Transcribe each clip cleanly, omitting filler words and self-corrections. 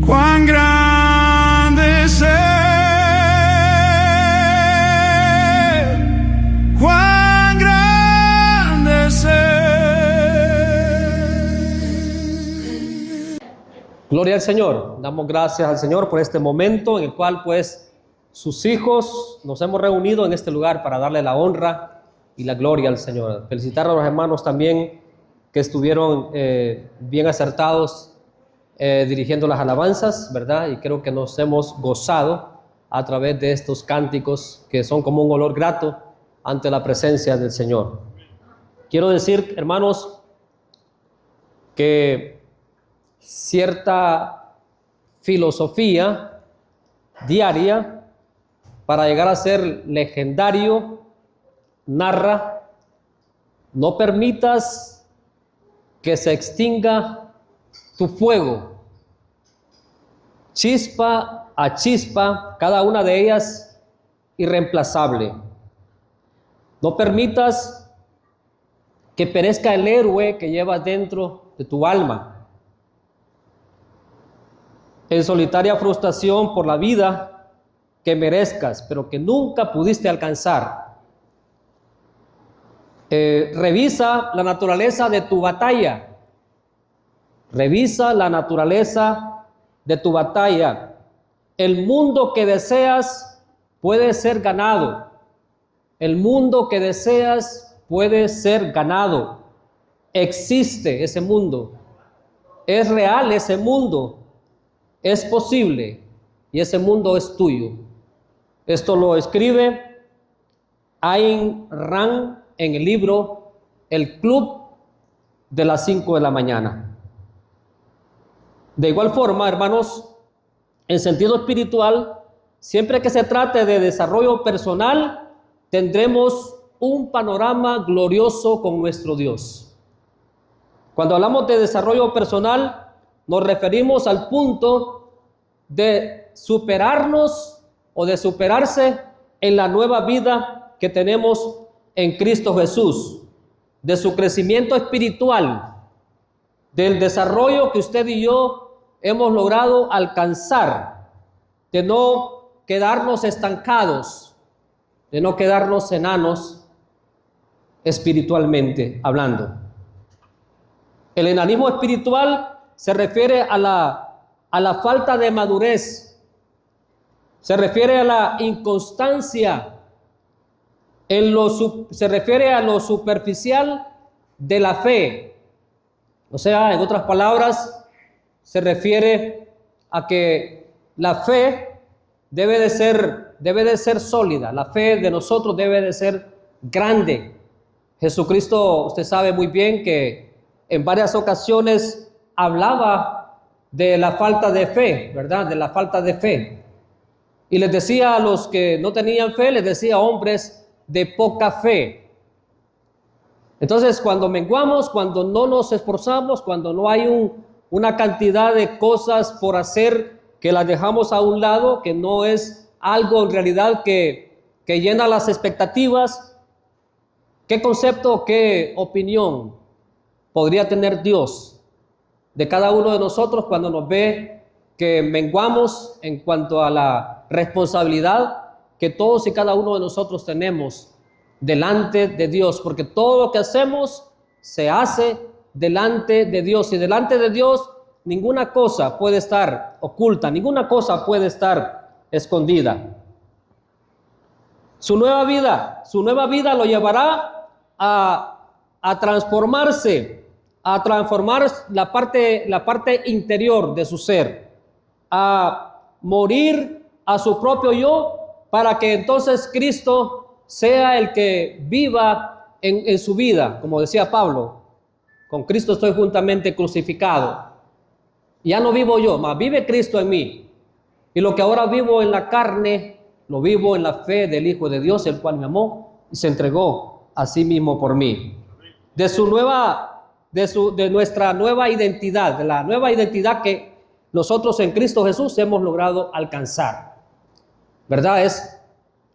Cuán grande es Él, cuán grande es Él. Gloria al Señor. Damos gracias al Señor por este momento en el cual pues sus hijos nos hemos reunido en este lugar para darle la honra y la gloria al Señor. Felicitar a los hermanos también que estuvieron bien acertados dirigiendo las alabanzas, ¿verdad? Y creo que nos hemos gozado a través de estos cánticos que son como un olor grato ante la presencia del Señor. Quiero decir, hermanos, que cierta filosofía diaria para llegar a ser legendario narra: no permitas que se extinga tu fuego. Chispa a chispa, cada una de ellas irreemplazable. No permitas que perezca el héroe que llevas dentro de tu alma, en solitaria frustración por la vida que merezcas, pero que nunca pudiste alcanzar. Revisa la naturaleza de tu batalla. Revisa la naturaleza de tu batalla. El mundo que deseas puede ser ganado. El mundo que deseas puede ser ganado. Existe ese mundo. Es real ese mundo. Es posible. Y ese mundo es tuyo. Esto lo escribe Ayn Rand en el libro El Club de las 5 de la mañana. De igual forma, hermanos, en sentido espiritual, siempre que se trate de desarrollo personal, tendremos un panorama glorioso con nuestro Dios. Cuando hablamos de desarrollo personal, nos referimos al punto de superarnos o de superarse en la nueva vida que tenemos en Cristo Jesús, de su crecimiento espiritual, del desarrollo que usted y yo hemos logrado alcanzar, de no quedarnos estancados, de no quedarnos enanos espiritualmente hablando. El enanismo espiritual se refiere a la falta de madurez, se refiere a la inconstancia, se refiere a lo superficial de la fe. O sea, en otras palabras, se refiere a que la fe debe de ser sólida, la fe de nosotros debe de ser grande. Jesucristo, usted sabe muy bien que en varias ocasiones hablaba de la falta de fe, ¿verdad? De la falta de fe. Y les decía a los que no tenían fe, les decía hombres de poca fe. Entonces, cuando menguamos, cuando no nos esforzamos, cuando no hay una cantidad de cosas por hacer que las dejamos a un lado, que no es algo en realidad que llena las expectativas, ¿qué concepto, qué opinión podría tener Dios de cada uno de nosotros cuando nos ve que menguamos en cuanto a la responsabilidad que todos y cada uno de nosotros tenemos delante de Dios? Porque todo lo que hacemos se hace delante de Dios, y delante de Dios ninguna cosa puede estar oculta, ninguna cosa puede estar escondida. Su nueva vida lo llevará a transformarse, a transformar la parte interior de su ser, a morir a su propio yo, para que entonces Cristo sea el que viva en su vida. Como decía Pablo, con Cristo estoy juntamente crucificado. Ya no vivo yo, mas vive Cristo en mí. Y lo que ahora vivo en la carne, lo vivo en la fe del Hijo de Dios, el cual me amó y se entregó a sí mismo por mí. De nuestra nueva identidad, de la nueva identidad que nosotros en Cristo Jesús hemos logrado alcanzar. ¿Verdad?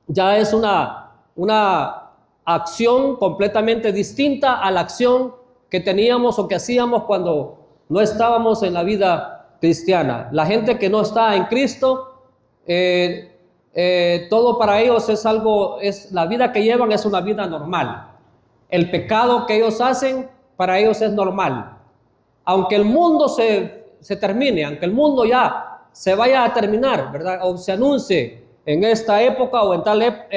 Ya es una acción completamente distinta a la acción que teníamos o que hacíamos cuando no estábamos en la vida cristiana. La gente que no está en Cristo, todo para ellos es algo, la vida que llevan es una vida normal. El pecado que ellos hacen, para ellos es normal. Aunque el mundo se termine, aunque el mundo ya se vaya a terminar, ¿verdad? O se anuncie en esta época o en tal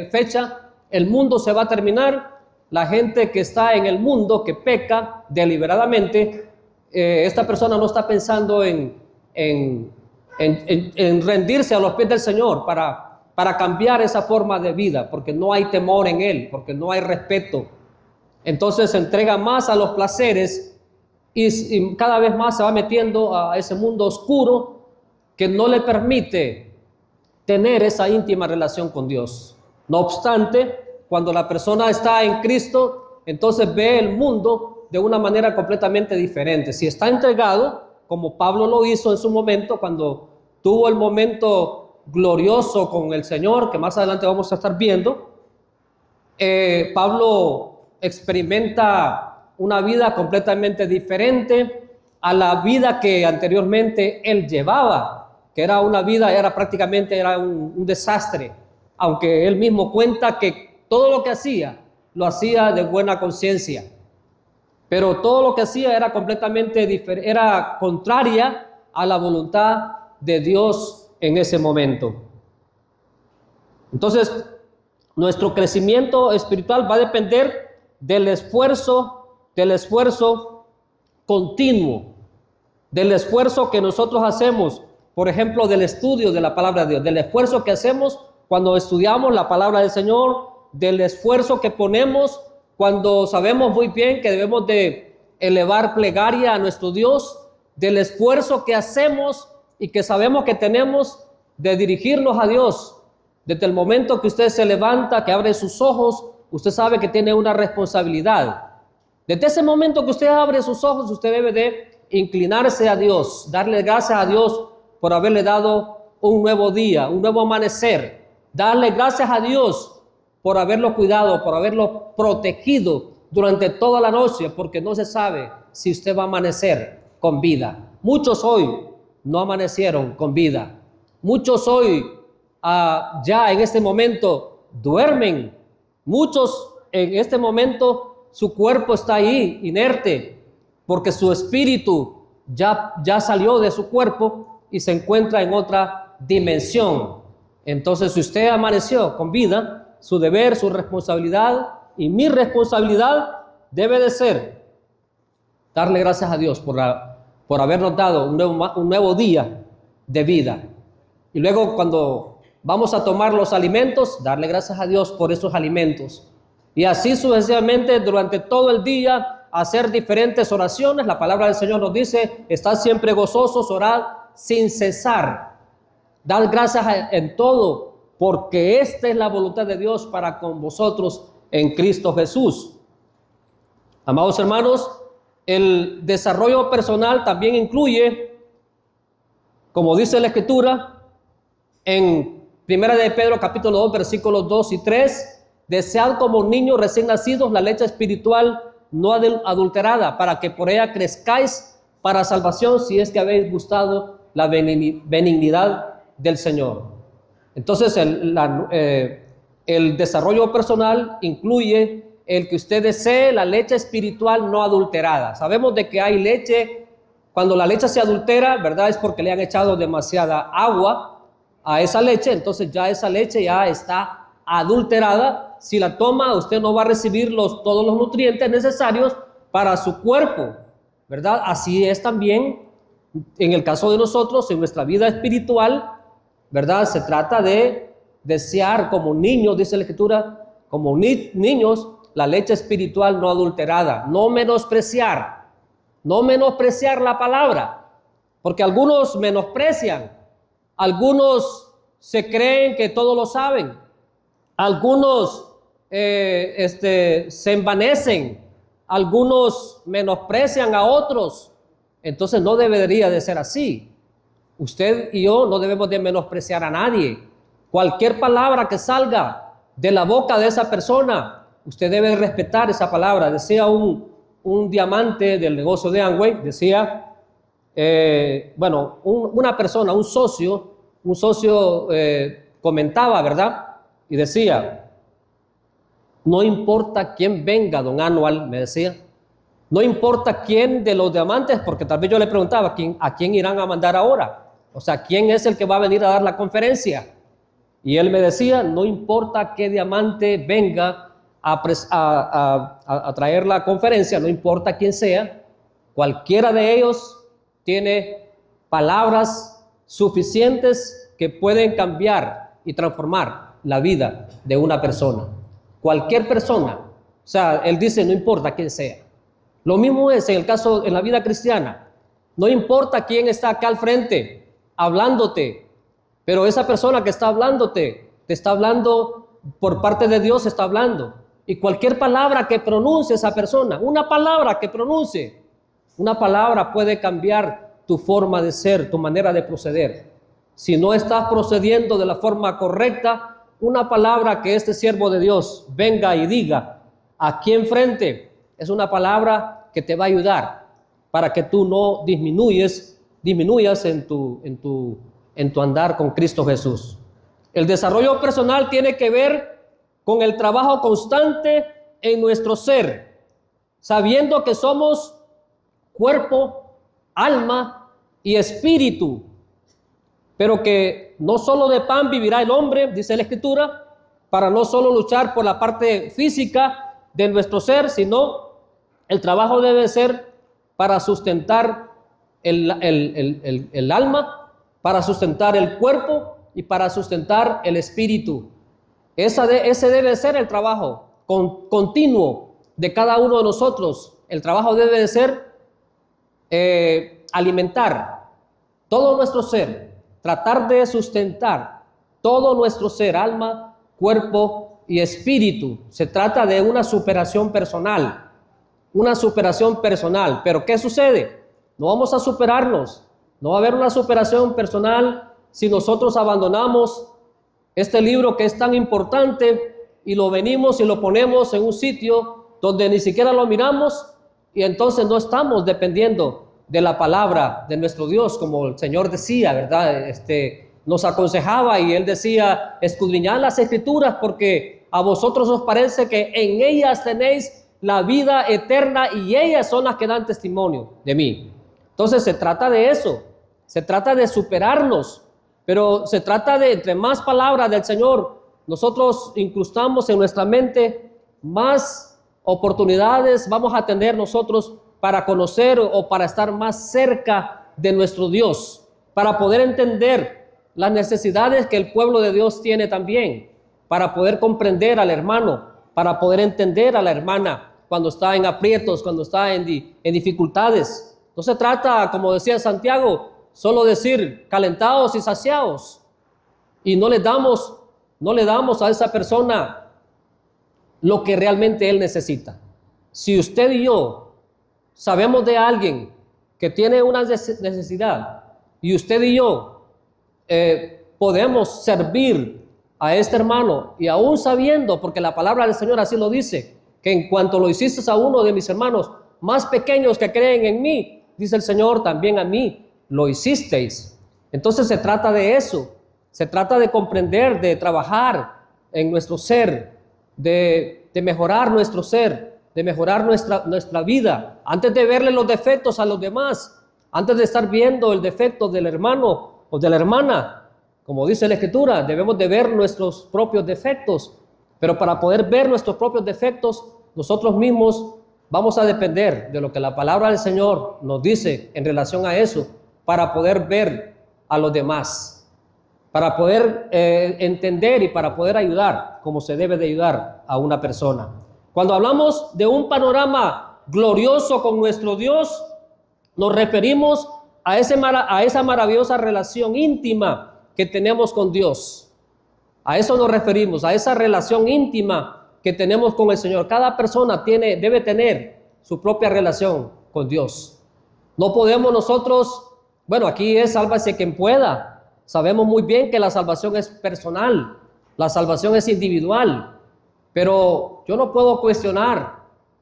fecha, el mundo se va a terminar. La gente que está en el mundo, que peca deliberadamente, esta persona no está pensando en rendirse a los pies del Señor para cambiar esa forma de vida, porque no hay temor en él, porque no hay respeto. Entonces se entrega más a los placeres y cada vez más se va metiendo a ese mundo oscuro que no le permite tener esa íntima relación con Dios. No obstante, cuando la persona está en Cristo, entonces ve el mundo de una manera completamente diferente. Si está entregado, como Pablo lo hizo en su momento, cuando tuvo el momento glorioso con el Señor, que más adelante vamos a estar viendo, Pablo experimenta una vida completamente diferente a la vida que anteriormente él llevaba, que era una vida, prácticamente un desastre, aunque él mismo cuenta que todo lo que hacía, lo hacía de buena conciencia, pero todo lo que hacía era completamente diferente, era contraria a la voluntad de Dios en ese momento. Entonces, nuestro crecimiento espiritual va a depender del esfuerzo continuo, del esfuerzo que nosotros hacemos, por ejemplo, del estudio de la palabra de Dios, del esfuerzo que hacemos cuando estudiamos la palabra del Señor, del esfuerzo que ponemos cuando sabemos muy bien que debemos de elevar plegaria a nuestro Dios, del esfuerzo que hacemos y que sabemos que tenemos de dirigirnos a Dios. Desde el momento que usted se levanta, que abre sus ojos, usted sabe que tiene una responsabilidad. Desde ese momento que usted abre sus ojos, usted debe de inclinarse a Dios, darle gracias a Dios por haberle dado un nuevo día, un nuevo amanecer, darle gracias a Dios por haberlo cuidado, por haberlo protegido durante toda la noche, porque no se sabe si usted va a amanecer con vida. Muchos hoy no amanecieron con vida. Muchos hoy ya en este momento duermen. Muchos en este momento su cuerpo está ahí inerte, porque su espíritu ya salió de su cuerpo y se encuentra en otra dimensión. Entonces, si usted amaneció con vida, su deber, su responsabilidad y mi responsabilidad debe de ser darle gracias a Dios por habernos dado un nuevo día de vida. Y luego cuando vamos a tomar los alimentos, darle gracias a Dios por esos alimentos. Y así sucesivamente durante todo el día hacer diferentes oraciones. La palabra del Señor nos dice, estad siempre gozosos, orad sin cesar. Dad gracias en todo, porque esta es la voluntad de Dios para con vosotros en Cristo Jesús. Amados hermanos, el desarrollo personal también incluye, como dice la Escritura, en 1 de Pedro capítulo 2, versículos 2 y 3, desead como niños recién nacidos la leche espiritual no adulterada, para que por ella crezcáis para salvación, si es que habéis gustado la benignidad del Señor. Entonces el desarrollo personal incluye el que usted desee la leche espiritual no adulterada. Sabemos de que hay leche, cuando la leche se adultera, ¿verdad? Es porque le han echado demasiada agua a esa leche, entonces ya esa leche ya está adulterada. Si la toma, usted no va a recibir todos los nutrientes necesarios para su cuerpo, ¿verdad? Así es también en el caso de nosotros, en nuestra vida espiritual, ¿verdad? Se trata de desear como niños, dice la Escritura, como niños, la leche espiritual no adulterada, no menospreciar la palabra, porque algunos menosprecian, algunos se creen que todo lo saben, algunos se envanecen, algunos menosprecian a otros. Entonces no debería de ser así. Usted y yo no debemos de menospreciar a nadie. Cualquier palabra que salga de la boca de esa persona, usted debe respetar esa palabra. Decía un diamante del negocio de Amway, decía, una persona, un socio comentaba, ¿verdad? Y decía, no importa quién venga, don Anual, me decía, no importa quién de los diamantes, porque tal vez yo le preguntaba, ¿a quién irán a mandar ahora? O sea, ¿quién es el que va a venir a dar la conferencia? Y él me decía, no importa qué diamante venga a traer la conferencia, no importa quién sea, cualquiera de ellos tiene palabras suficientes que pueden cambiar y transformar la vida de una persona. Cualquier persona. O sea, él dice, no importa quién sea. Lo mismo es en el caso, en la vida cristiana. No importa quién está acá al frente, hablándote, pero esa persona que está hablándote, te está hablando por parte de Dios, está hablando. Y cualquier palabra que pronuncie esa persona, una palabra que pronuncie, una palabra puede cambiar tu forma de ser, tu manera de proceder. Si no estás procediendo de la forma correcta, una palabra que este siervo de Dios venga y diga aquí enfrente es una palabra que te va a ayudar para que tú no disminuyas en tu andar con Cristo Jesús. El desarrollo personal tiene que ver con el trabajo constante en nuestro ser, sabiendo que somos cuerpo, alma y espíritu, pero que no solo de pan vivirá el hombre, dice la Escritura, para no solo luchar por la parte física de nuestro ser, sino el trabajo debe ser para sustentar el alma, para sustentar el cuerpo y para sustentar el espíritu. Ese debe ser el trabajo continuo de cada uno de nosotros. El trabajo debe de ser alimentar todo nuestro ser, tratar de sustentar todo nuestro ser, alma, cuerpo y espíritu. Se trata de una superación personal, pero ¿qué sucede? No vamos a superarnos, no va a haber una superación personal si nosotros abandonamos este libro que es tan importante y lo venimos y lo ponemos en un sitio donde ni siquiera lo miramos, y entonces no estamos dependiendo de la palabra de nuestro Dios, como el Señor decía, ¿verdad? Nos aconsejaba y Él decía, escudriñad las Escrituras porque a vosotros os parece que en ellas tenéis la vida eterna y ellas son las que dan testimonio de mí. Entonces se trata de eso, se trata de superarnos, pero se trata de, entre más palabras del Señor nosotros incrustamos en nuestra mente, más oportunidades vamos a tener nosotros para conocer o para estar más cerca de nuestro Dios, para poder entender las necesidades que el pueblo de Dios tiene también, para poder comprender al hermano, para poder entender a la hermana cuando está en aprietos, cuando está en dificultades. No se trata, como decía Santiago, solo decir calentados y saciados, y no le damos a esa persona lo que realmente él necesita. Si usted y yo sabemos de alguien que tiene una necesidad y usted y yo podemos servir a este hermano, y aún sabiendo, porque la palabra del Señor así lo dice, que en cuanto lo hiciste a uno de mis hermanos más pequeños que creen en mí, dice el Señor, también a mí lo hicisteis. Entonces se trata de eso, se trata de comprender, de trabajar en nuestro ser, de mejorar nuestro ser, de mejorar nuestra vida, antes de verle los defectos a los demás, antes de estar viendo el defecto del hermano o de la hermana. Como dice la Escritura, debemos de ver nuestros propios defectos, pero para poder ver nuestros propios defectos, nosotros mismos vamos a depender de lo que la palabra del Señor nos dice en relación a eso, para poder ver a los demás, para poder entender y para poder ayudar como se debe de ayudar a una persona. Cuando hablamos de un panorama glorioso con nuestro Dios, nos referimos a esa maravillosa relación íntima que tenemos con Dios. A eso nos referimos, a esa relación íntima que tenemos con el Señor. Cada persona debe tener su propia relación con Dios. No podemos nosotros, aquí es sálvase quien pueda. Sabemos muy bien que la salvación es personal, la salvación es individual, pero yo no puedo cuestionar,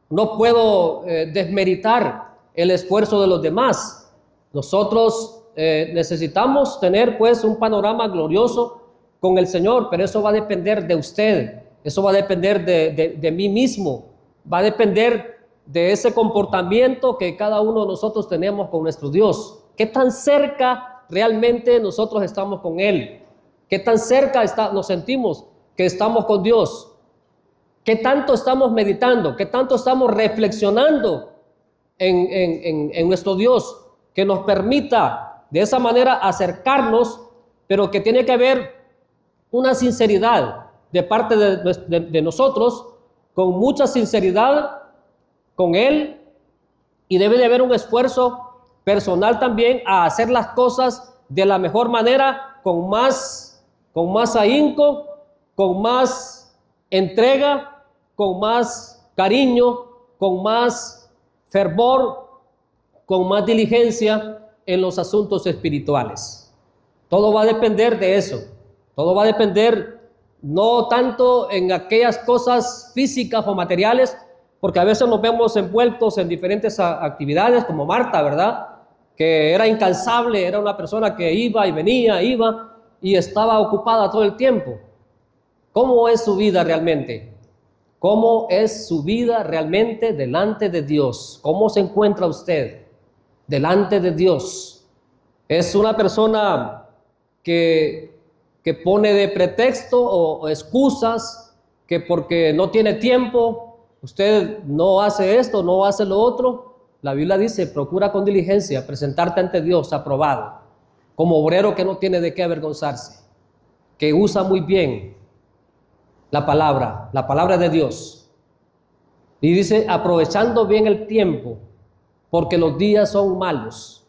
no puedo desmeritar el esfuerzo de los demás. Nosotros necesitamos tener pues un panorama glorioso con el Señor, pero eso va a depender de usted, eso va a depender de mí mismo, va a depender de ese comportamiento que cada uno de nosotros tenemos con nuestro Dios. ¿Qué tan cerca realmente nosotros estamos con Él? ¿Qué tan cerca nos sentimos que estamos con Dios? ¿Qué tanto estamos meditando? ¿Qué tanto estamos reflexionando en nuestro Dios? Que nos permita de esa manera acercarnos, pero que tiene que haber una sinceridad de parte de nosotros, con mucha sinceridad con Él, y debe de haber un esfuerzo personal también a hacer las cosas de la mejor manera, con más ahínco, con más entrega, con más cariño, con más fervor, con más diligencia en los asuntos espirituales. Todo va a depender de eso. Todo va a depender no tanto en aquellas cosas físicas o materiales, porque a veces nos vemos envueltos en diferentes actividades, como Marta, ¿verdad? Que era incansable, era una persona que iba y venía, iba y estaba ocupada todo el tiempo. ¿Cómo es su vida realmente? ¿Cómo es su vida realmente delante de Dios? ¿Cómo se encuentra usted delante de Dios? ¿Es una persona que pone de pretexto o excusas, que porque no tiene tiempo, usted no hace esto, no hace lo otro? La Biblia dice, procura con diligencia presentarte ante Dios aprobado, como obrero que no tiene de qué avergonzarse, que usa muy bien la palabra de Dios. Y dice, aprovechando bien el tiempo, porque los días son malos.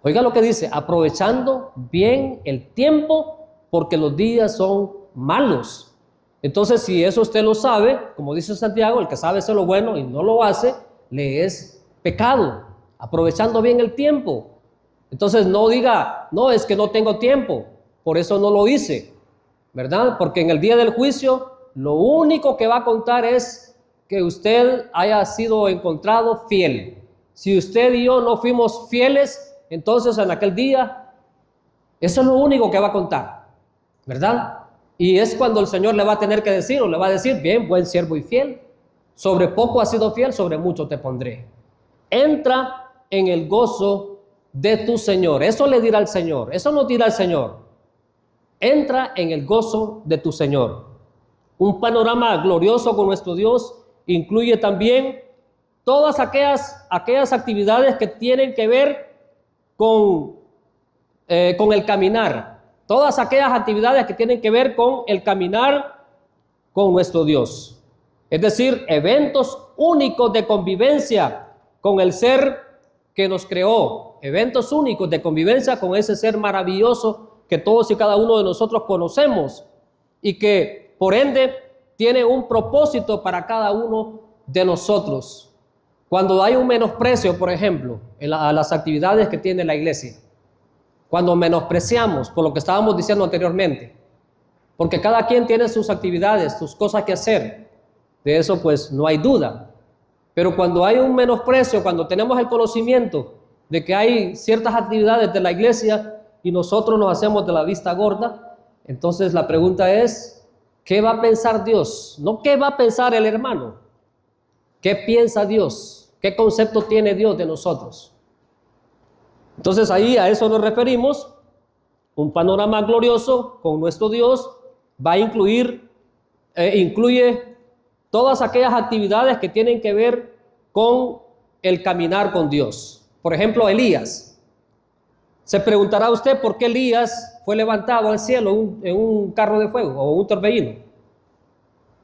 Oiga lo que dice, aprovechando bien el tiempo, porque los días son malos. Entonces, si eso usted lo sabe, como dice Santiago, el que sabe hacer lo bueno y no lo hace, le es pecado, aprovechando bien el tiempo. Entonces, no diga, no, es que no tengo tiempo, por eso no lo hice, ¿verdad? Porque en el día del juicio, lo único que va a contar es que usted haya sido encontrado fiel. Si usted y yo no fuimos fieles, entonces en aquel día, eso es lo único que va a contar, ¿verdad? Y es cuando el Señor le va a tener que decir, o le va a decir, bien, buen siervo y fiel, sobre poco has sido fiel, sobre mucho te pondré. Entra en el gozo de tu Señor. Eso le dirá el Señor, eso no dirá el Señor. Entra en el gozo de tu Señor. Un panorama glorioso con nuestro Dios incluye también todas aquellas actividades que tienen que ver con el caminar. Todas aquellas actividades que tienen que ver con el caminar con nuestro Dios. Es decir, eventos únicos de convivencia con el ser que nos creó. Eventos únicos de convivencia con ese ser maravilloso que todos y cada uno de nosotros conocemos y que por ende tiene un propósito para cada uno de nosotros. Cuando hay un menosprecio, por ejemplo, a las actividades que tiene la iglesia, cuando menospreciamos, por lo que estábamos diciendo anteriormente, porque cada quien tiene sus actividades, sus cosas que hacer, de eso pues no hay duda. Pero cuando hay un menosprecio, cuando tenemos el conocimiento de que hay ciertas actividades de la iglesia y nosotros nos hacemos de la vista gorda, entonces la pregunta es, ¿qué va a pensar Dios? No qué va a pensar el hermano, ¿qué piensa Dios? ¿Qué concepto tiene Dios de nosotros? Entonces ahí a eso nos referimos. Un panorama glorioso con nuestro Dios va a incluye todas aquellas actividades que tienen que ver con el caminar con Dios. Por ejemplo, Elías. Se preguntará usted por qué Elías fue levantado al cielo en un carro de fuego o un torbellino.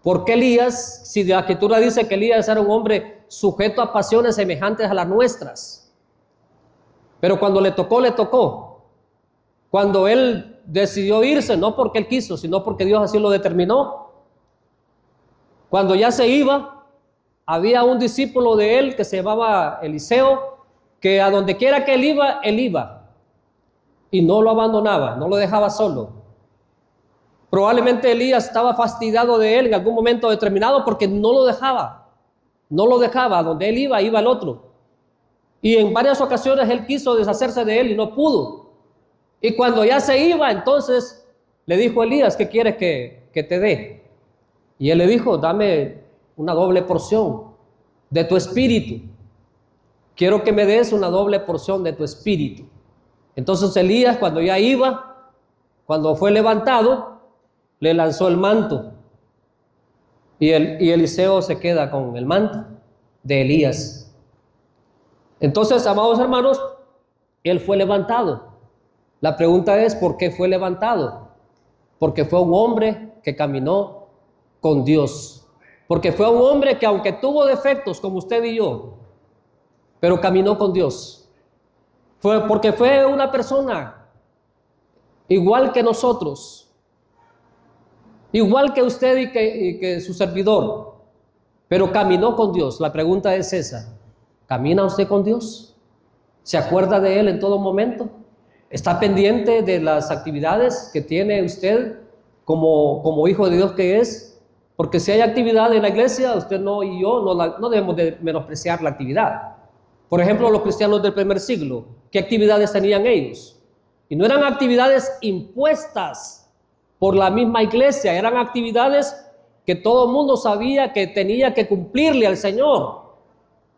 ¿Por qué Elías, si la Escritura dice que Elías era un hombre sujeto a pasiones semejantes a las nuestras? Pero cuando le tocó, le tocó. Cuando él decidió irse, no porque él quiso, sino porque Dios así lo determinó. Cuando ya se iba, había un discípulo de él que se llamaba Eliseo, que a donde quiera que él iba. Y no lo abandonaba, no lo dejaba solo. Probablemente Elías estaba fastidiado de él en algún momento determinado porque no lo dejaba. No lo dejaba, a donde él iba el otro. Y en varias ocasiones él quiso deshacerse de él y no pudo. Y cuando ya se iba, entonces le dijo Elías, ¿qué quieres que te dé? Y él le dijo, dame una doble porción de tu espíritu. Quiero que me des una doble porción de tu espíritu. Entonces Elías, cuando ya iba, cuando fue levantado, le lanzó el manto. Y Eliseo se queda con el manto de Elías. Entonces, amados hermanos, él fue levantado. La pregunta es, ¿por qué fue levantado? Porque fue un hombre que caminó con Dios. Porque fue un hombre que, aunque tuvo defectos como usted y yo, pero caminó con Dios. Porque fue una persona igual que nosotros, igual que usted y que su servidor, pero caminó con Dios. La pregunta es esa: ¿camina usted con Dios? ¿Se acuerda de Él en todo momento? ¿Está pendiente de las actividades que tiene usted como hijo de Dios que es? Porque si hay actividad en la iglesia, usted y yo no debemos de menospreciar la actividad. Por ejemplo, los cristianos del primer siglo, ¿qué actividades tenían ellos? Y no eran actividades impuestas por la misma iglesia, eran actividades que todo el mundo sabía que tenía que cumplirle al Señor.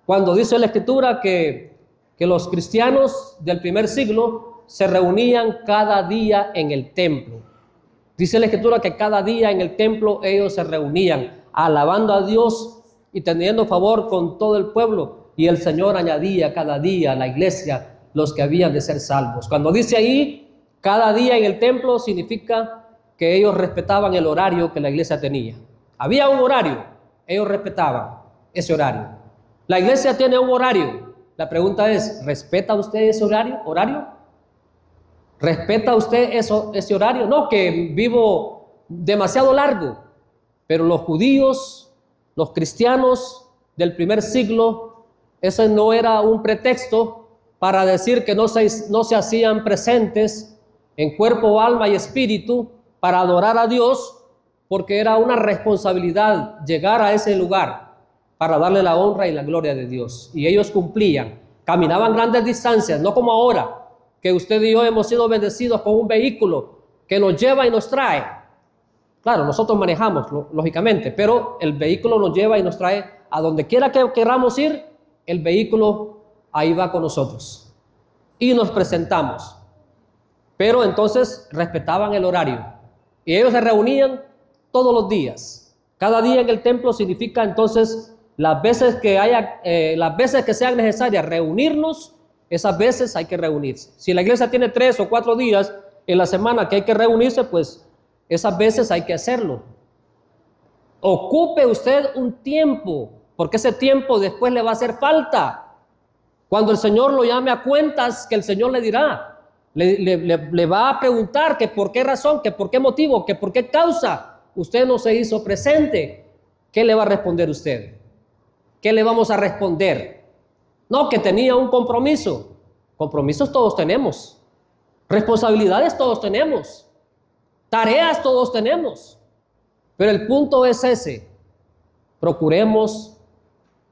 Cuando dice la Escritura que los cristianos del primer siglo se reunían cada día en el templo. Dice la Escritura que cada día en el templo ellos se reunían, alabando a Dios y teniendo favor con todo el pueblo. Y el Señor añadía cada día a la iglesia los que habían de ser salvos. Cuando dice ahí, cada día en el templo, significa que ellos respetaban el horario que la iglesia tenía. Había un horario, ellos respetaban ese horario. La iglesia tiene un horario. La pregunta es, ¿respeta usted ese horario? ¿Respeta usted ese horario? No, que vivo demasiado largo. Pero los judíos, los cristianos del primer siglo, ese no era un pretexto para decir que no se hacían presentes en cuerpo, alma y espíritu para adorar a Dios, porque era una responsabilidad llegar a ese lugar para darle la honra y la gloria de Dios. Y ellos cumplían, caminaban grandes distancias, no como ahora, que usted y yo hemos sido bendecidos con un vehículo que nos lleva y nos trae. Claro, nosotros manejamos, lógicamente, pero el vehículo nos lleva y nos trae a donde quiera que queramos ir. El vehículo ahí va con nosotros y nos presentamos. Pero entonces respetaban el horario y ellos se reunían todos los días. Cada día en el templo significa entonces las veces que sean necesarias reunirnos, esas veces hay que reunirse. Si la iglesia tiene 3 o 4 días en la semana que hay que reunirse, pues esas veces hay que hacerlo. Ocupe usted un tiempo, porque ese tiempo después le va a hacer falta. Cuando el Señor lo llame a cuentas, que el Señor le dirá, le va a preguntar que por qué razón, que por qué motivo, que por qué causa usted no se hizo presente. ¿Qué le va a responder usted? ¿Qué le vamos a responder? No, que tenía un compromiso. Compromisos todos tenemos. Responsabilidades todos tenemos. Tareas todos tenemos. Pero el punto es ese.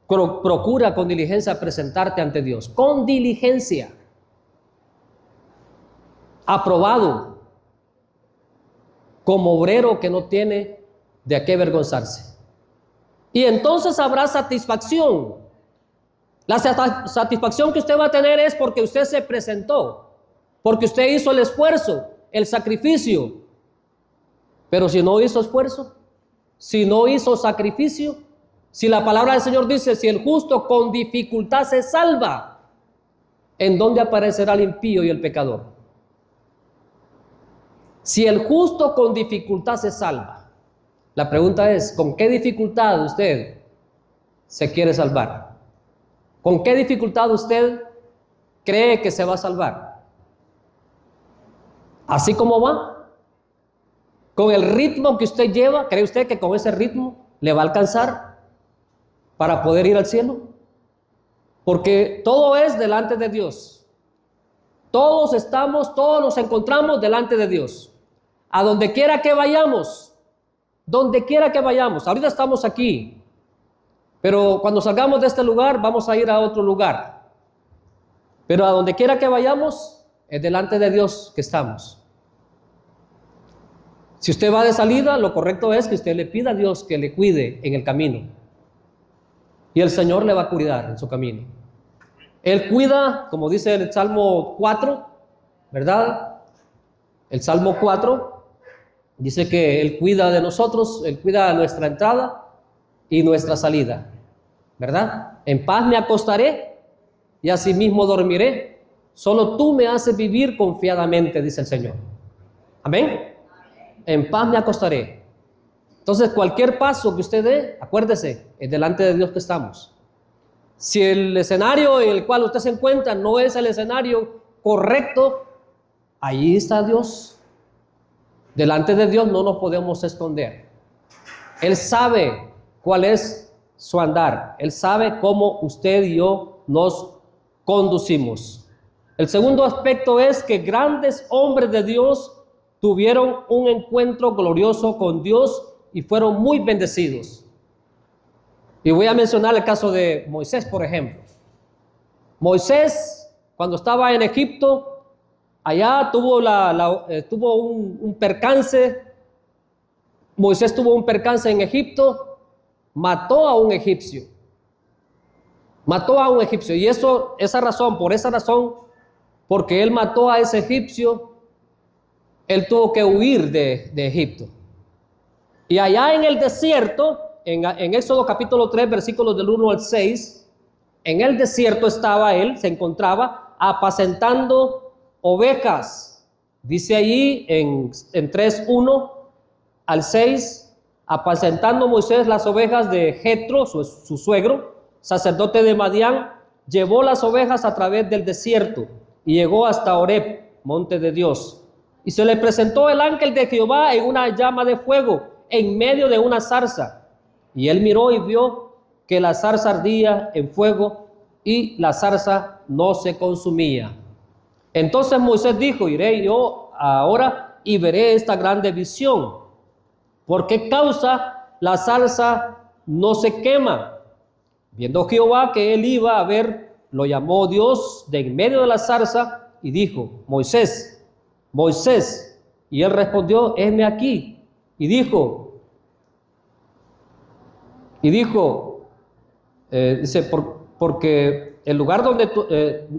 Procura con diligencia presentarte ante Dios. Con diligencia. Aprobado. Como obrero que no tiene de qué avergonzarse. Y entonces habrá satisfacción. La satisfacción que usted va a tener es porque usted se presentó. Porque usted hizo el esfuerzo, el sacrificio. Pero si no hizo esfuerzo, si no hizo sacrificio, si la palabra del Señor dice, si el justo con dificultad se salva, ¿en dónde aparecerá el impío y el pecador? Si el justo con dificultad se salva, la pregunta es, ¿con qué dificultad usted se quiere salvar? ¿Con qué dificultad usted cree que se va a salvar? ¿Así como va? ¿Con el ritmo que usted lleva? ¿Cree usted que con ese ritmo le va a alcanzar para poder ir al cielo? Porque todo es delante de Dios. Todos nos encontramos delante de Dios. A donde quiera que vayamos, ahorita estamos aquí, pero cuando salgamos de este lugar vamos a ir a otro lugar. Pero a donde quiera que vayamos, es delante de Dios que estamos. Si usted va de salida, lo correcto es que usted le pida a Dios que le cuide en el camino. Y el Señor le va a cuidar en su camino. Él cuida, como dice el Salmo 4, ¿verdad? El Salmo 4 dice que Él cuida de nosotros, Él cuida nuestra entrada y nuestra salida, ¿verdad? En paz me acostaré y asimismo dormiré. Solo tú me haces vivir confiadamente, dice el Señor. Amén. En paz me acostaré. Entonces, cualquier paso que usted dé, acuérdese, es delante de Dios que estamos. Si el escenario en el cual usted se encuentra no es el escenario correcto, ahí está Dios. Delante de Dios no nos podemos esconder. Él sabe cuál es su andar. Él sabe cómo usted y yo nos conducimos. El segundo aspecto es que grandes hombres de Dios tuvieron un encuentro glorioso con Dios y fueron muy bendecidos. Y voy a mencionar el caso de Moisés, por ejemplo. Moisés, cuando estaba en Egipto, allá tuvo un percance. Moisés tuvo un percance en Egipto, mató a un egipcio. Mató a un egipcio. Y por esa razón, porque él mató a ese egipcio, él tuvo que huir de Egipto. Y allá en el desierto, en Éxodo capítulo 3, versículos del 1 al 6, en el desierto se encontraba apacentando ovejas. Dice allí en 3, 1 al 6, apacentando Moisés las ovejas de Jetro, su suegro, sacerdote de Madián, llevó las ovejas a través del desierto y llegó hasta Horeb, monte de Dios. Y se le presentó el ángel de Jehová en una llama de fuego, en medio de una zarza. Y él miró y vio que la zarza ardía en fuego y la zarza no se consumía. Entonces Moisés dijo: iré yo ahora y veré esta grande visión. ¿Por qué causa la zarza no se quema? Viendo Jehová que él iba a ver, lo llamó Dios de en medio de la zarza y dijo: Moisés, Moisés. Y él respondió: heme aquí. Y dijo, dice, porque el lugar donde tú,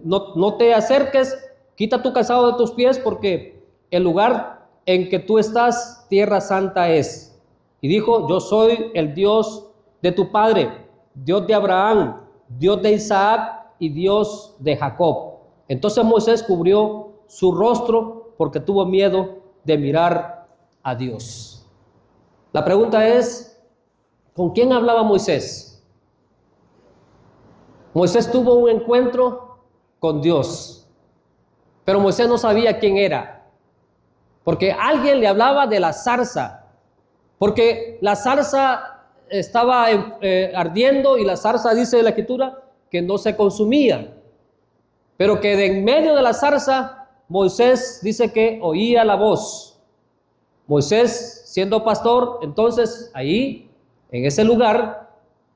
no te acerques, quita tu calzado de tus pies, porque el lugar en que tú estás, tierra santa es. Y dijo: yo soy el Dios de tu padre, Dios de Abraham, Dios de Isaac y Dios de Jacob. Entonces Moisés cubrió su rostro porque tuvo miedo de mirar a Dios. La pregunta es, ¿con quién hablaba Moisés? Moisés tuvo un encuentro con Dios, pero Moisés no sabía quién era, porque alguien le hablaba de la zarza, porque la zarza estaba ardiendo y la zarza, dice la Escritura, que no se consumía, pero que de en medio de la zarza Moisés dice que oía la voz. Moisés, siendo pastor, entonces ahí, en ese lugar,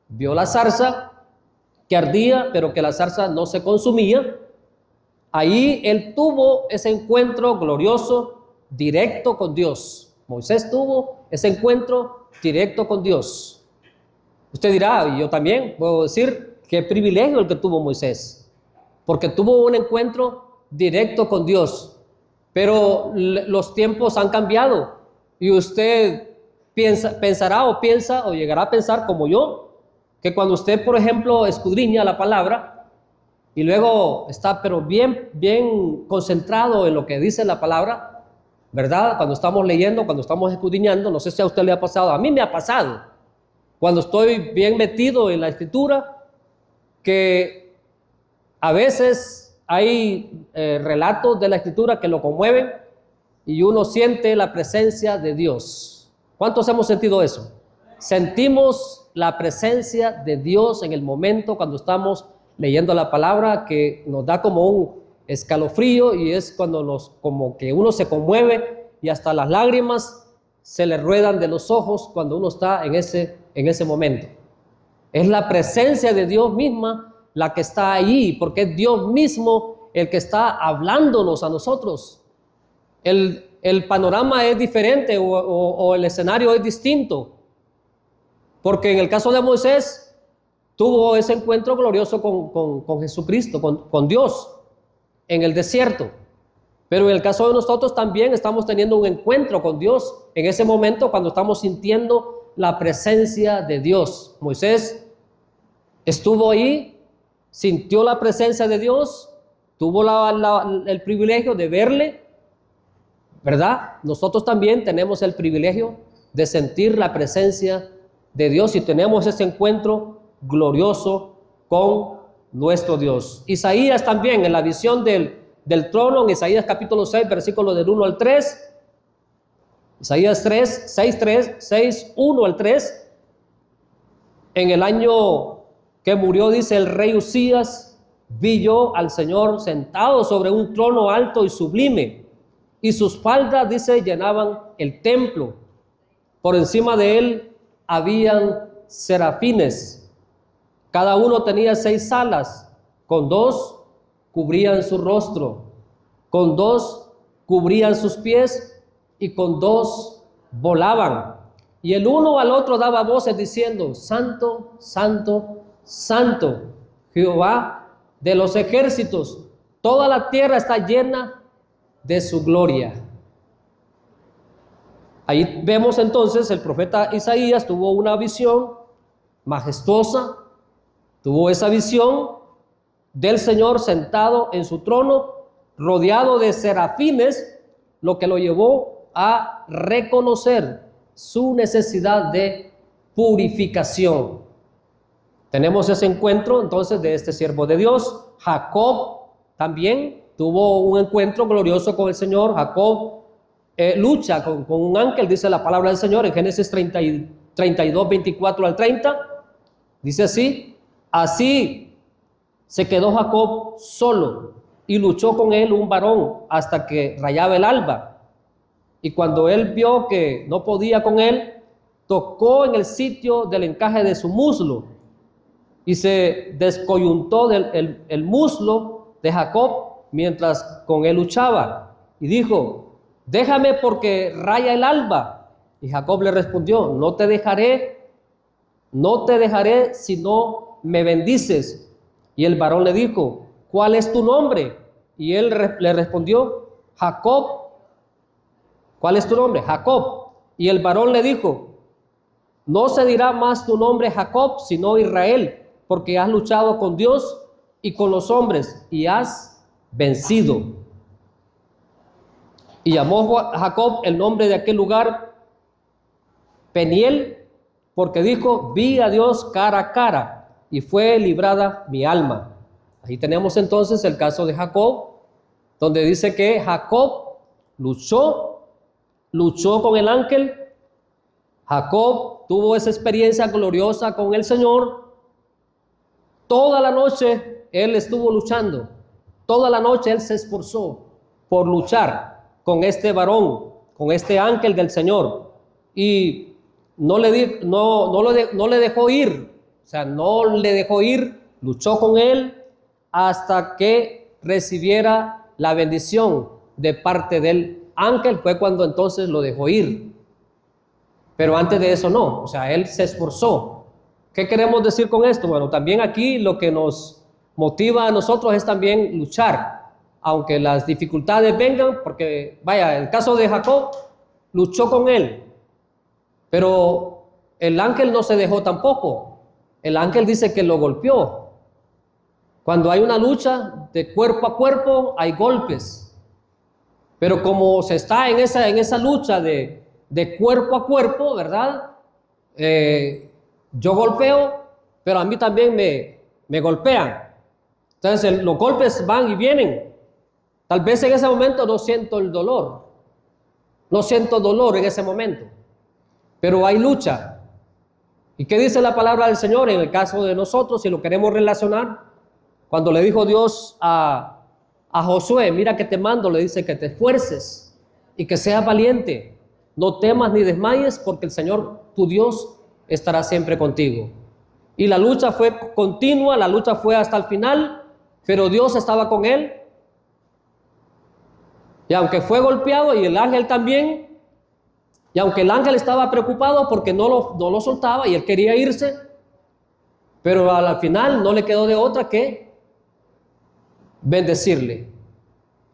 vio la zarza que ardía, pero que la zarza no se consumía. Ahí él tuvo ese encuentro glorioso, directo con Dios. Moisés tuvo ese encuentro directo con Dios. Usted dirá, y yo también puedo decir, qué privilegio el que tuvo Moisés, porque tuvo un encuentro directo con Dios. Pero los tiempos han cambiado. Y usted pensará o piensa o llegará a pensar como yo, que cuando usted, por ejemplo, escudriña la palabra y luego está pero bien concentrado en lo que dice la palabra, ¿verdad? Cuando estamos leyendo, cuando estamos escudriñando, no sé si a usted le ha pasado, a mí me ha pasado, cuando estoy bien metido en la Escritura, que a veces hay relatos de la Escritura que lo conmueven y uno siente la presencia de Dios. ¿Cuántos hemos sentido eso? Sentimos la presencia de Dios en el momento cuando estamos leyendo la palabra, que nos da como un escalofrío y es cuando como que uno se conmueve y hasta las lágrimas se le ruedan de los ojos cuando uno está en ese momento. Es la presencia de Dios misma la que está ahí, porque es Dios mismo el que está hablándonos a nosotros. El panorama es diferente o el escenario es distinto. Porque en el caso de Moisés, tuvo ese encuentro glorioso con Jesucristo, con Dios, en el desierto. Pero en el caso de nosotros también estamos teniendo un encuentro con Dios en ese momento cuando estamos sintiendo la presencia de Dios. Moisés estuvo ahí, sintió la presencia de Dios, tuvo el privilegio de verle, ¿verdad? Nosotros también tenemos el privilegio de sentir la presencia de Dios y tenemos ese encuentro glorioso con nuestro Dios. Isaías también, en la visión del trono, en Isaías capítulo 6, versículos del 1 al 3, Isaías 6, 1 al 3, en el año que murió, dice el rey Usías, vi yo al Señor sentado sobre un trono alto y sublime, y sus faldas, dice, llenaban el templo. Por encima de él habían serafines. Cada uno tenía 6 alas, con 2 cubrían su rostro, con 2 cubrían sus pies y con 2 volaban. Y el uno al otro daba voces diciendo: Santo, Santo, Santo, Jehová de los ejércitos, toda la tierra está llena de su gloria. Ahí vemos entonces el profeta Isaías tuvo una visión majestuosa, tuvo esa visión del Señor sentado en su trono, rodeado de serafines, lo que lo llevó a reconocer su necesidad de purificación. Tenemos ese encuentro entonces de este siervo de Dios. Jacob también tuvo un encuentro glorioso con el Señor. Jacob lucha con un ángel, dice la palabra del Señor en Génesis 32, 24 al 30. Dice así se quedó Jacob solo y luchó con él un varón hasta que rayaba el alba. Y cuando él vio que no podía con él, tocó en el sitio del encaje de su muslo y se descoyuntó el muslo de Jacob mientras con él luchaba. Y dijo: déjame porque raya el alba. Y Jacob le respondió: no te dejaré si no me bendices. Y el varón le dijo: ¿cuál es tu nombre? Y él le respondió: Jacob. ¿Cuál es tu nombre? Jacob. Y el varón le dijo: no se dirá más tu nombre Jacob, sino Israel, porque has luchado con Dios y con los hombres y has vencido. Y llamó Jacob el nombre de aquel lugar Peniel, porque dijo: vi a Dios cara a cara y fue librada mi alma. Ahí tenemos entonces el caso de Jacob, donde dice que Jacob luchó con el ángel. Jacob tuvo esa experiencia gloriosa con el Señor. Toda la noche él estuvo luchando. Toda la noche él se esforzó por luchar con este varón, con este ángel del Señor. Y no le dejó ir. O sea, no le dejó ir. Luchó con él hasta que recibiera la bendición de parte del ángel. Fue cuando entonces lo dejó ir. Pero antes de eso no. O sea, él se esforzó. ¿Qué queremos decir con esto? Bueno, también aquí lo que nos motiva a nosotros es también luchar, aunque las dificultades vengan, porque vaya, el caso de Jacob, luchó con él, pero el ángel no se dejó tampoco. El ángel dice que lo golpeó. Cuando hay una lucha de cuerpo a cuerpo, hay golpes, pero como se está en esa lucha de cuerpo a cuerpo, ¿verdad? Yo golpeo, pero a mí también me golpean. Entonces los golpes van y vienen. Tal vez en ese momento no siento el dolor. No siento dolor en ese momento. Pero hay lucha. ¿Y qué dice la palabra del Señor en el caso de nosotros, si lo queremos relacionar? Cuando le dijo Dios a Josué: mira que te mando, le dice que te esfuerces y que seas valiente. No temas ni desmayes, porque el Señor, tu Dios, estará siempre contigo. Y la lucha fue continua, la lucha fue hasta el final, pero Dios estaba con él. Y aunque fue golpeado y el ángel también, y aunque el ángel estaba preocupado porque no lo soltaba y él quería irse, pero al final no le quedó de otra que bendecirle.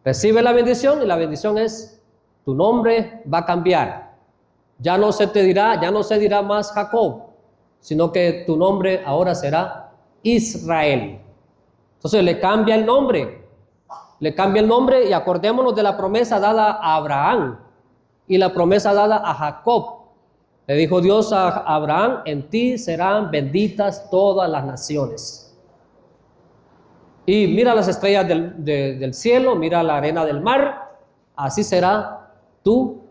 Recibe la bendición y la bendición es: tu nombre va a cambiar. Ya no se dirá más Jacob, sino que tu nombre ahora será Israel. Entonces le cambia el nombre. Le cambia el nombre y acordémonos de la promesa dada a Abraham y la promesa dada a Jacob. Le dijo Dios a Abraham: en ti serán benditas todas las naciones. Y mira las estrellas del cielo, mira la arena del mar, así será tu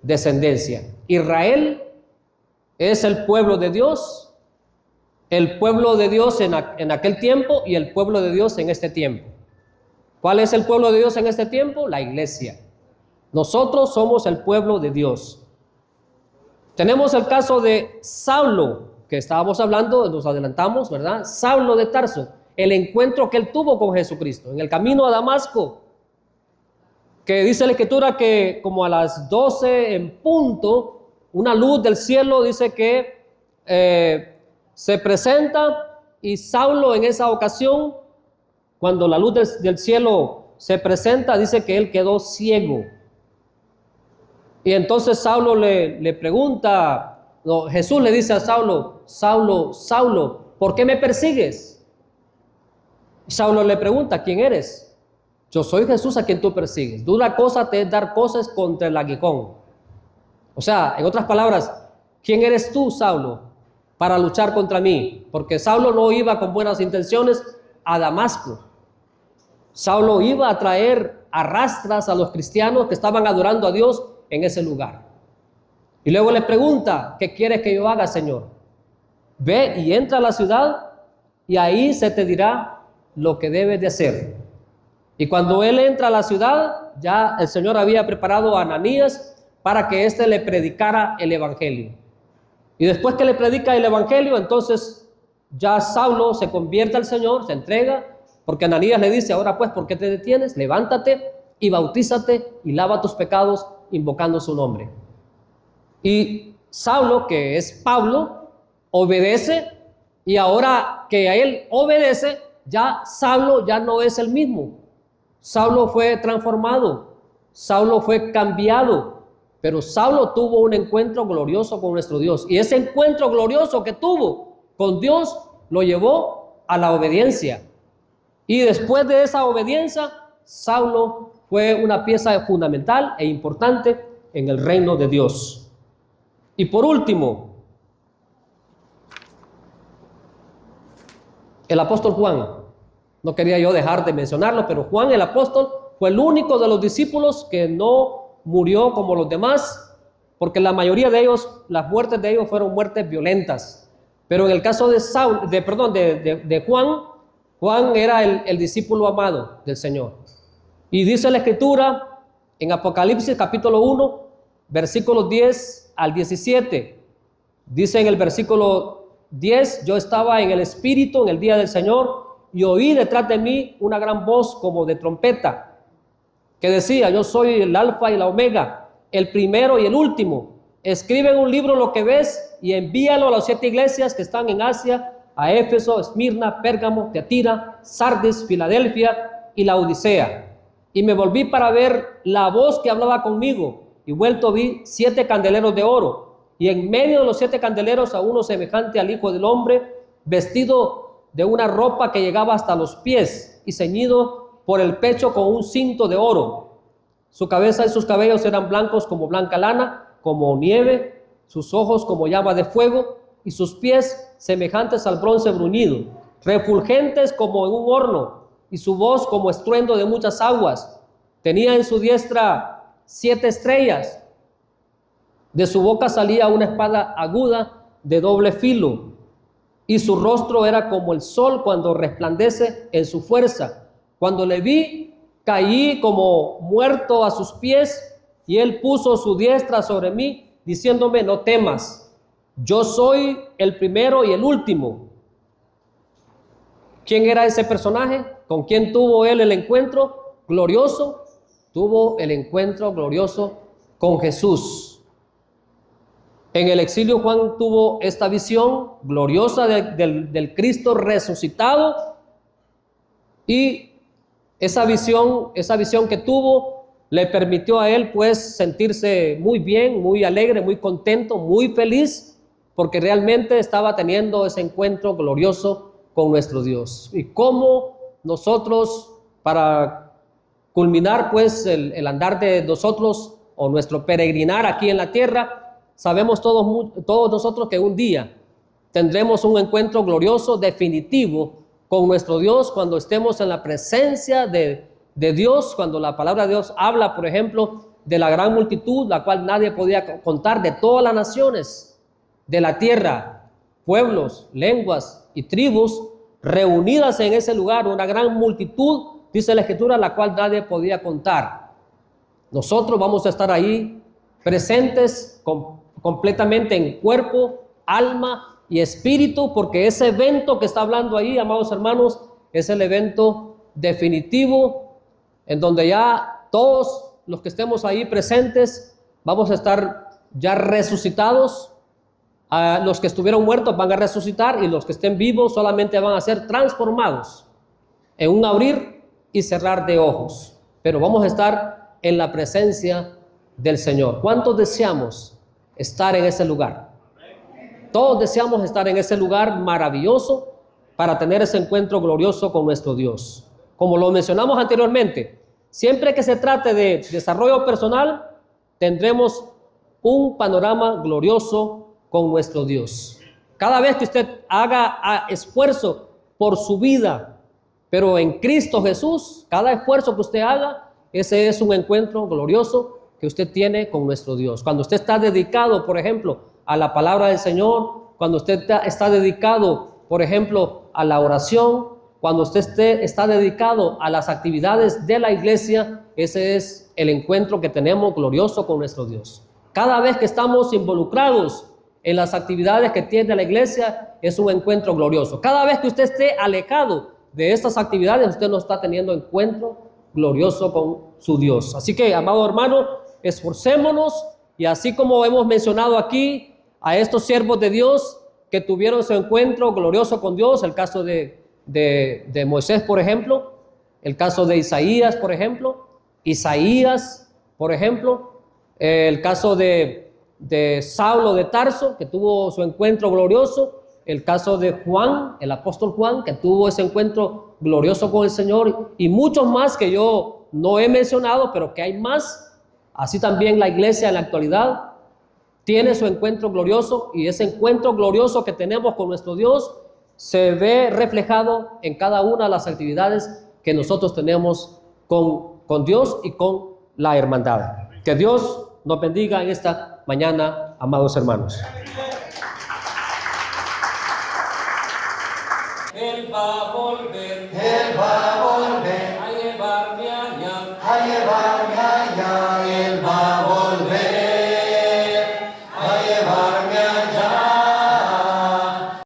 descendencia. Israel es el pueblo de Dios en aquel tiempo y el pueblo de Dios en este tiempo. ¿Cuál es el pueblo de Dios en este tiempo? La iglesia. Nosotros somos el pueblo de Dios. Tenemos el caso de Saulo, que estábamos hablando, nos adelantamos, ¿verdad? Saulo de Tarso, el encuentro que él tuvo con Jesucristo en el camino a Damasco, que dice la escritura que como a las 12 en punto, una luz del cielo dice que se presenta, y Saulo en esa ocasión, cuando la luz del cielo se presenta, dice que él quedó ciego. Y entonces Saulo le pregunta, Jesús le dice a Saulo: Saulo, Saulo, ¿por qué me persigues? Y Saulo le pregunta: ¿quién eres? Yo soy Jesús a quien tú persigues. Dura cosa te es dar cosas contra el aguijón. O sea, en otras palabras, ¿quién eres tú, Saulo, para luchar contra mí? Porque Saulo no iba con buenas intenciones a Damasco. Saulo iba a traer arrastras a los cristianos que estaban adorando a Dios en ese lugar. Y luego le pregunta: ¿qué quieres que yo haga, Señor? Ve y entra a la ciudad y ahí se te dirá lo que debes de hacer. Y cuando él entra a la ciudad, ya el Señor había preparado a Ananías para que éste le predicara el evangelio. Y después que le predica el evangelio, entonces ya Saulo se convierte al Señor, se entrega, porque Ananías le dice: ahora pues, ¿por qué te detienes? Levántate y bautízate y lava tus pecados invocando su nombre. Y Saulo, que es Pablo, obedece, y ahora que a él obedece, ya Saulo ya no es el mismo. Saulo fue transformado, Saulo fue cambiado, pero Saulo tuvo un encuentro glorioso con nuestro Dios, y ese encuentro glorioso que tuvo con Dios lo llevó a la obediencia. Y después de esa obediencia, Saulo fue una pieza fundamental e importante en el reino de Dios. Y por último, el apóstol Juan. No quería yo dejar de mencionarlo, pero Juan el apóstol fue el único de los discípulos que no murió como los demás, porque la mayoría de ellos, las muertes de ellos fueron muertes violentas. Pero en el caso de Juan era el discípulo amado del Señor. Y dice la escritura en Apocalipsis capítulo 1, versículos 10 al 17. Dice en el versículo 10: yo estaba en el Espíritu en el día del Señor, y oí detrás de mí una gran voz como de trompeta, que decía: yo soy el Alfa y la Omega, el primero y el último. Escribe en un libro lo que ves y envíalo a las 7 iglesias que están en Asia, a Éfeso, Esmirna, Pérgamo, Tiatira, Sardis, Filadelfia y Laodicea. Y me volví para ver la voz que hablaba conmigo, y vuelto vi 7 candeleros de oro, y en medio de los 7 candeleros a uno semejante al Hijo del Hombre, vestido de una ropa que llegaba hasta los pies y ceñido por el pecho con un cinto de oro. Su cabeza y sus cabellos eran blancos como blanca lana, como nieve, sus ojos como llama de fuego, y sus pies semejantes al bronce bruñido, refulgentes como en un horno, y su voz como estruendo de muchas aguas. Tenía en su diestra 7 estrellas. De su boca salía una espada aguda de doble filo, y su rostro era como el sol cuando resplandece en su fuerza. Cuando le vi, caí como muerto a sus pies, y él puso su diestra sobre mí, diciéndome: no temas, yo soy el primero y el último. ¿Quién era ese personaje? ¿Con quién tuvo él el encuentro glorioso? tuvo el encuentro glorioso con Jesús. En el exilio Juan tuvo esta visión gloriosa del Cristo resucitado, y esa visión que tuvo le permitió a él pues sentirse muy bien, muy alegre, muy contento, muy feliz, porque realmente estaba teniendo ese encuentro glorioso con nuestro Dios. Y cómo nosotros, para culminar pues el andar de nosotros o nuestro peregrinar aquí en la tierra, sabemos todos nosotros que un día tendremos un encuentro glorioso definitivo con nuestro Dios cuando estemos en la presencia de Dios, cuando la palabra de Dios habla, por ejemplo, de la gran multitud, la cual nadie podía contar, de todas las naciones de la tierra, pueblos, lenguas y tribus reunidas en ese lugar, una gran multitud, dice la Escritura, la cual nadie podía contar. Nosotros vamos a estar ahí presentes completamente en cuerpo, alma y espíritu, porque ese evento que está hablando ahí, amados hermanos, es el evento definitivo en donde ya todos los que estemos ahí presentes vamos a estar ya resucitados. Los que estuvieron muertos van a resucitar, y los que estén vivos solamente van a ser transformados en un abrir y cerrar de ojos, pero vamos a estar en la presencia del Señor. ¿Cuántos deseamos estar en ese lugar? Todos deseamos estar en ese lugar maravilloso para tener ese encuentro glorioso con nuestro Dios. Como lo mencionamos anteriormente, siempre que se trate de desarrollo personal, tendremos un panorama glorioso con nuestro Dios. Cada vez que usted haga esfuerzo por su vida, pero en Cristo Jesús, cada esfuerzo que usted haga, ese es un encuentro glorioso que usted tiene con nuestro Dios. Cuando usted está dedicado, por ejemplo, a la palabra del Señor, cuando usted está dedicado, por ejemplo, a la oración, cuando usted está dedicado a las actividades de la iglesia, ese es el encuentro que tenemos glorioso con nuestro Dios. Cada vez que estamos involucrados en las actividades que tiene la iglesia, es un encuentro glorioso. Cada vez que usted esté alejado de estas actividades, usted no está teniendo encuentro glorioso con su Dios. Así que, amado hermano, esforcémonos, y así como hemos mencionado aquí a estos siervos de Dios que tuvieron su encuentro glorioso con Dios, el caso de Moisés, por ejemplo, el caso de Isaías, por ejemplo, el caso de Saulo de Tarso, que tuvo su encuentro glorioso, el caso de Juan, el apóstol Juan, que tuvo ese encuentro glorioso con el Señor, y muchos más que yo no he mencionado, pero que hay más. Así también la iglesia en la actualidad tiene su encuentro glorioso, y ese encuentro glorioso que tenemos con nuestro Dios se ve reflejado en cada una de las actividades que nosotros tenemos con Dios y con la hermandad. Que Dios nos bendiga en esta mañana, amados hermanos. Él va a volver a llevarme allá, a llevar